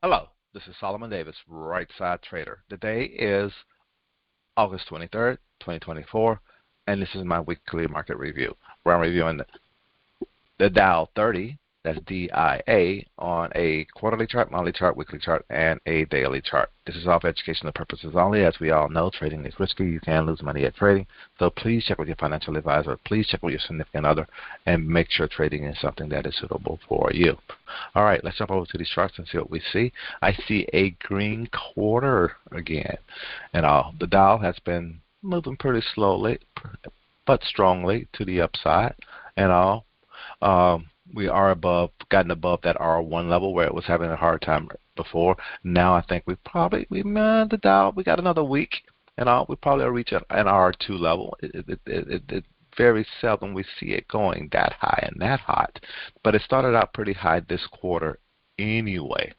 Hello, this is Solomon Davis, Right Side Trader. Today is August 23rd, 2024, and this is my weekly market review, where I'm reviewing the Dow 30, that's DIA, on a quarterly chart, monthly chart, weekly chart, and a daily chart. This is all for educational purposes only. As we all know, trading is risky. You can lose money at trading. So please check with your financial advisor. Please check with your significant other and make sure trading is something that is suitable for you. All right, let's jump over to these charts and see what we see. I see a green quarter again. And the Dow has been moving pretty slowly but strongly to the upside. And we are gotten above that R1 level where it was having a hard time before. Now I think we the Dow, we got another week, and we probably will reach an R2 level. It very seldom we see it going that high and that hot, but it started out pretty high this quarter anyway.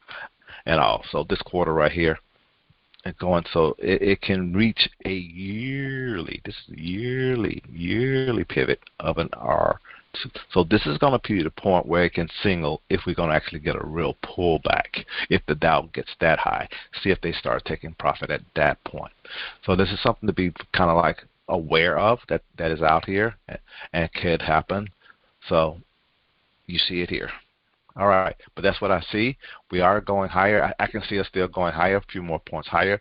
And so this quarter right here, and going, so it can reach a yearly pivot of an R. So this is going to be the point where it can signal if we're going to actually get a real pullback. If the Dow gets that high, see if they start taking profit at that point. So this is something to be kind of like aware of, that is out here and could happen. So you see it here. All right, but that's what I see. We are going higher. I can see us still going higher, a few more points higher,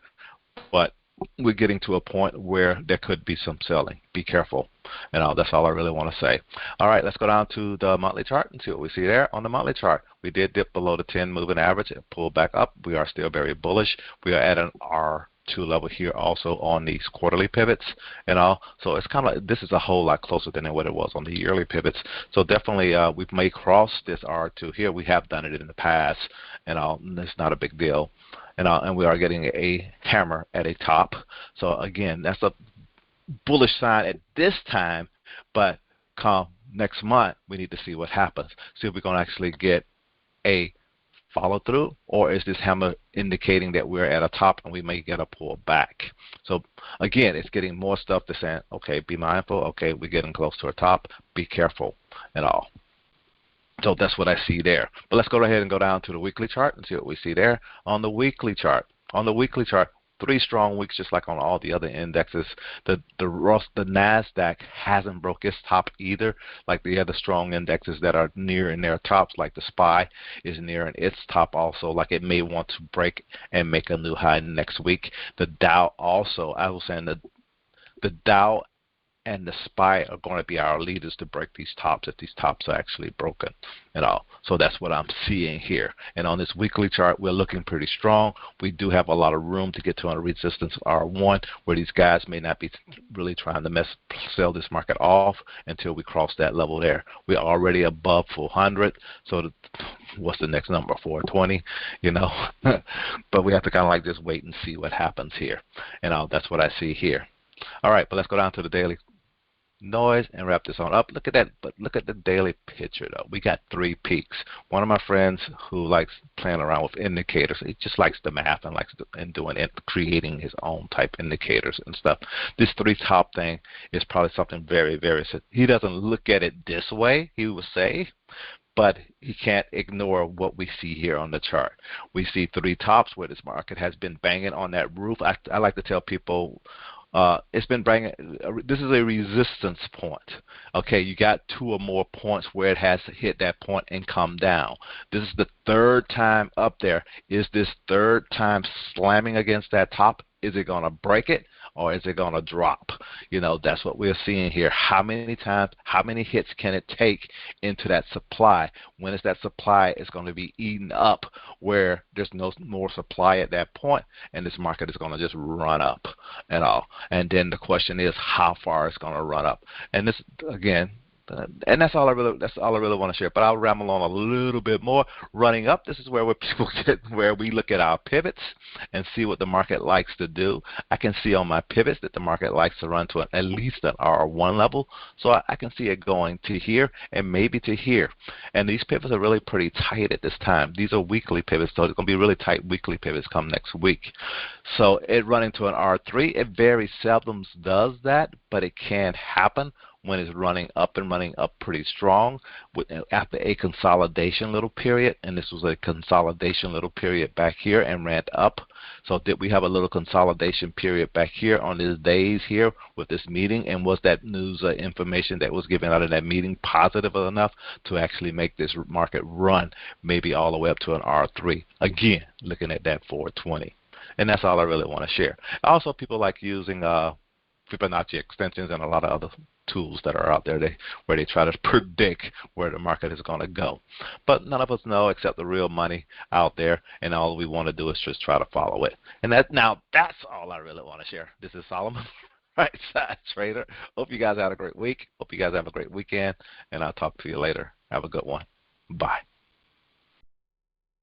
but we're getting to a point where there could be some selling. Be careful. And that's all I really want to say. All right, let's go down to the monthly chart and see what we see there. On the monthly chart, we did dip below the 10 moving average and pull back up. We are still very bullish. We are at an R2 level here also on these quarterly pivots and all. So it's kind of like, this is a whole lot closer than what it was on the yearly pivots. So definitely we may cross this R2 here. We have done it in the past and all. And it's not a big deal. And we are getting a hammer at a top. So again, that's a bullish sign at this time, but come next month, we need to see what happens. See if we're going to actually get a follow through, or is this hammer indicating that we're at a top and we may get a pull back? So again, it's getting more stuff to saying, okay, be mindful. Okay, we're getting close to a top. Be careful and all. So that's what I see there. But let's go ahead and go down to the weekly chart and see what we see there. On the weekly chart, 3 strong weeks, just like on all the other indexes. The Nasdaq hasn't broke its top either, like the other strong indexes that are nearing their tops, like the SPY is nearing its top also, like it may want to break and make a new high next week. The Dow also, I was saying that the Dow and the SPY are going to be our leaders to break these tops if these tops are actually broken and all. So that's what I'm seeing here. And on this weekly chart, we're looking pretty strong. We do have a lot of room to get to a resistance R1, where these guys may not be really trying to sell this market off until we cross that level there. We're already above 400. So what's the next number? 420, but we have to kind of like just wait and see what happens here. And that's what I see here. All right, but let's go down to the daily noise and wrap this on up. Look at that, but look at the daily picture though. We got 3 peaks. One of my friends who likes playing around with indicators, he just likes the math and likes creating his own type indicators and stuff. This 3 top thing is probably something very, very, he doesn't look at it this way, he would say, but he can't ignore what we see here on the chart. We see 3 tops where this market has been banging on that roof. I like to tell people, it's been bringing, this is a resistance point. Okay, you got 2 or more points where it has hit that point and come down. This is the 3rd time up there. Is this 3rd time slamming against that top? Is it going to break it, or is it going to drop? That's what we're seeing here. How many times, how many hits can it take into that supply? When is that supply is going to be eaten up, where there's no more supply at that point, and this market is going to just run up and all. And then the question is how far it's going to run up. And this, again, and that's all I really want to share. But I'll ramble on a little bit more. Running up, this is where we look at our pivots and see what the market likes to do. I can see on my pivots that the market likes to run to at least an R1 level. So I can see it going to here and maybe to here. And these pivots are really pretty tight at this time. These are weekly pivots, so it's going to be really tight weekly pivots come next week. So it running to an R3, it very seldom does that, but it can happen when it's running up and running up pretty strong after a consolidation little period, and this was a consolidation little period back here and ran up. So did we have a little consolidation period back here on these days here with this meeting, and was that news information that was given out of that meeting positive enough to actually make this market run maybe all the way up to an R3? Again, looking at that 420. And that's all I really want to share. Also, people like using Fibonacci extensions and a lot of other tools that are out there where they try to predict where the market is going to go. But none of us know except the real money out there, and all we want to do is just try to follow it. And that's all I really want to share. This is Solomon, Right Side Trader. Hope you guys had a great week. Hope you guys have a great weekend, and I'll talk to you later. Have a good one. Bye.